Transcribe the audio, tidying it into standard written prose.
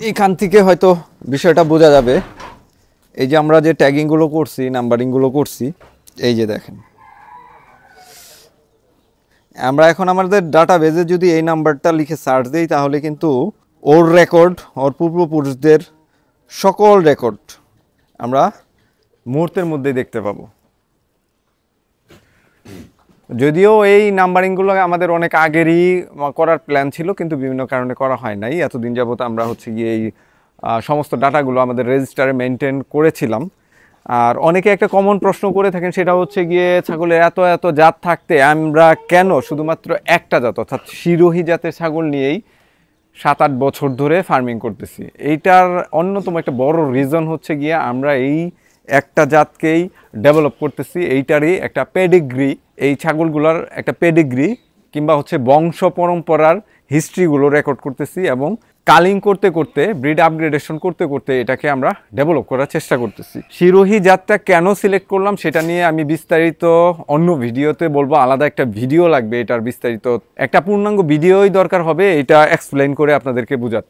এখান থেকে হয়তো বিষয়টা বোঝা যাবে। এই যে আমরা যে ট্যাগিংগুলো করছি, নাম্বারিংগুলো করছি, এই যে দেখেন, আমরা এখন আমাদের ডাটাবেজে যদি এই নাম্বারটা লিখে সার্চ দিই তাহলে কিন্তু ওর রেকর্ড, ওর পূর্বপুরুষদের সকল রেকর্ড আমরা মুহূর্তের মধ্যেই দেখতে পাবো। যদিও এই নাম্বারিংগুলো আমাদের অনেক আগেরই করার প্ল্যান ছিল, কিন্তু বিভিন্ন কারণে করা হয় নাই। এতদিন যাবত আমরা হচ্ছে গিয়ে এই সমস্ত ডাটাগুলো আমাদের রেজিস্টারে মেনটেন করেছিলাম। আর অনেকে একটা কমন প্রশ্ন করে থাকেন, সেটা হচ্ছে গিয়ে ছাগলের এত এত জাত থাকতে আমরা কেন শুধুমাত্র একটা জাত অর্থাৎ সিরোহী জাতের ছাগল নিয়েই 7-8 বছর ধরে ফার্মিং করতেছি। এইটার অন্যতম একটা বড় রিজন হচ্ছে গিয়ে আমরা এই একটা জাতকেই ডেভেলপ করতেছি, এইটারই একটা পেডিগ্রি, এই ছাগলগুলোর একটা পেডিগ্রি কিংবা হচ্ছে বংশ পরম্পরার হিস্ট্রিগুলো রেকর্ড করতেছি এবং কালিং করতে করতে, ব্রিড আপগ্রেডেশন করতে করতে এটাকে আমরা ডেভেলপ করার চেষ্টা করতেছি। সিরোহী জাতটা কেন সিলেক্ট করলাম সেটা নিয়ে আমি বিস্তারিত অন্য ভিডিওতে বলবো, আলাদা একটা ভিডিও লাগবে এটার বিস্তারিত, একটা পূর্ণাঙ্গ ভিডিওই দরকার হবে এটা এক্সপ্লেইন করে আপনাদেরকে বোঝাতে।